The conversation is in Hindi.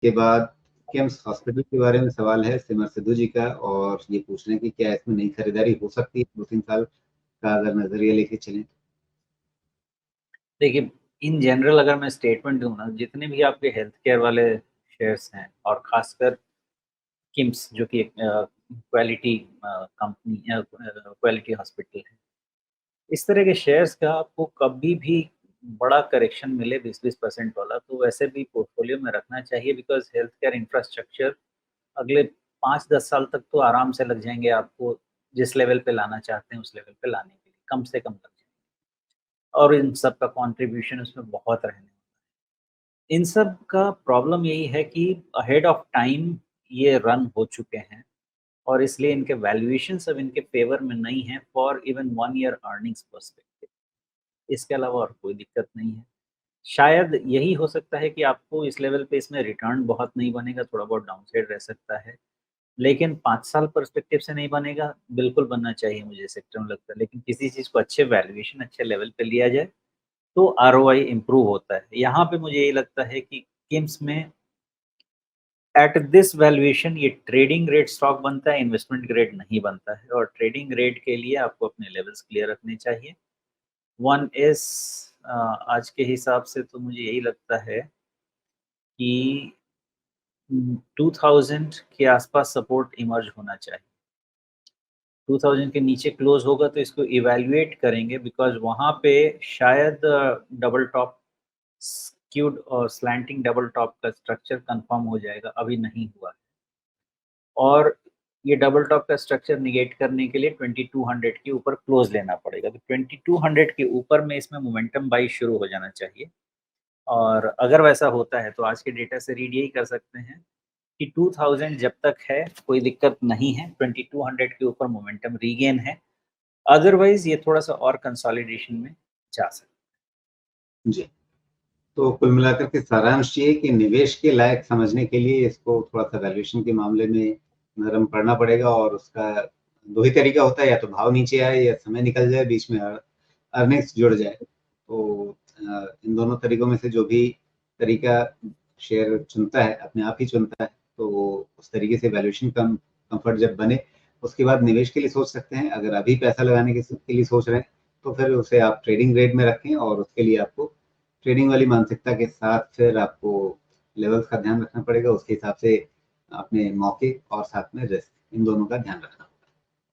के बाद किम्स हॉस्पिटल के बारे में सवाल है सिमर सिद्धू जी का, और ये पूछ रहे हैं कि क्या इसमें नई खरीदारी हो सकती है 2-3 साल का अगर नजरिया लेके चलें? देखिए, इन जनरल अगर मैं स्टेटमेंट दूँ ना, जितने भी आपके हेल्थ केयर वाले शेयर्स हैं और खासकर किम्स जो कि एक क्वालिटी कंपनी क्वालिटी हॉस्पिटल है। इस तरह के शेयर्स का आपको कभी भी बड़ा करेक्शन मिले 20-20% वाला, तो वैसे भी पोर्टफोलियो में रखना चाहिए, बिकॉज़ हेल्थ केयर इंफ्रास्ट्रक्चर अगले 5-10 साल तक तो आराम से लग जाएँगे आपको, जिस लेवल पे लाना चाहते हैं उस लेवल पे लाने के लिए, कम से कम लग जाएँगे। और इन सब का कंट्रीब्यूशन उसमें बहुत रहने वाला है। इन सब का प्रॉब्लम यही है कि अहेड ऑफ टाइम ये रन हो चुके हैं और इसलिए इनके वैल्यूएशंस अब इनके फ़ेवर में नहीं हैं for even 1 year earnings perspective. इसके अलावा और कोई दिक्कत नहीं है। शायद यही हो सकता है कि आपको इस लेवल पे इसमें रिटर्न बहुत नहीं बनेगा, थोड़ा बहुत डाउनसाइड रह सकता है। लेकिन 5 साल पर्सपेक्टिव से नहीं बनेगा, बिल्कुल बनना चाहिए मुझे सेक्टर में लगता है। लेकिन किसी चीज़ को अच्छे वैल्यूएशन, अच्छे लेवल पे लिया जाए, तो आरओआई इम्प्रूव होता है। यहाँ पे मुझे यही लगता है कि किम्स में एट दिस वैल्यूएशन ये ट्रेडिंग ग्रेड स्टॉक बनता है, इन्वेस्टमेंट ग्रेड नहीं बनता है और ट्रेडिंग ग्रेड के लिए आपको अपने लेवल्स क्लियर रखने चाहिए। वन इज़ आज के हिसाब से तो मुझे यही लगता है कि 2000 के आसपास सपोर्ट इमर्ज होना चाहिए। 2000 के नीचे क्लोज़ होगा तो इसको इवैल्यूएट करेंगे, बिकॉज़ वहाँ पे शायद डबल टॉप स्क्यूड और स्लैंटिंग डबल टॉप का स्ट्रक्चर कंफर्म हो जाएगा, अभी नहीं हुआ है। और ये डबल टॉप का स्ट्रक्चर नेगेट करने के लिए 2200 के ऊपर क्लोज़ लेना पड़ेगा। तो 2200 के ऊपर में इसमें मोमेंटम बाई शुरू हो जाना चाहिए। और अगर वैसा होता है तो आज के डेटा से रीड यही कर सकते हैं कि 2000 जब तक है कोई दिक्कत नहीं है, 2200 के ऊपर मोमेंटम रीगेन है। अदरवाइज़ ये थोड़ा-सा और कंसोलिडेशन में जा सकता है। जी। तो कुल मिलाकर के सारांश ये है कि निवेश के लायक समझने के लिए इसको थोड़ा-सा वैल्यूएशन के मामले में नरम पड़ना पड़ेगा, और उसका 2 ही तरीका होता है, या तो भाव नीचे आए या समय निकल जाए, बीच में अर्निंग्स जुड़ जाए। तो इन दोनों तरीकों में से जो भी तरीका शेयर चुनता है, अपने आप ही चुनता है, तो उस तरीके से वैल्यूएशन कम्फर्ट जब बने, उसके बाद निवेश के लिए सोच सकते हैं। अगर अभी पैसा लगाने के लिए सोच रहे हैं, तो फिर उसे आप ट्रेडिंग ग्रेड में रखें, और उसके लिए आपको ट्रेडिंग वाली मानसिकता के साथ फिर आपको लेवल्स का ध्यान रखना पड़ेगा। उसके हिसाब से अपने मौके और साथ में रिस्क, इन दोनों का ध्यान रखना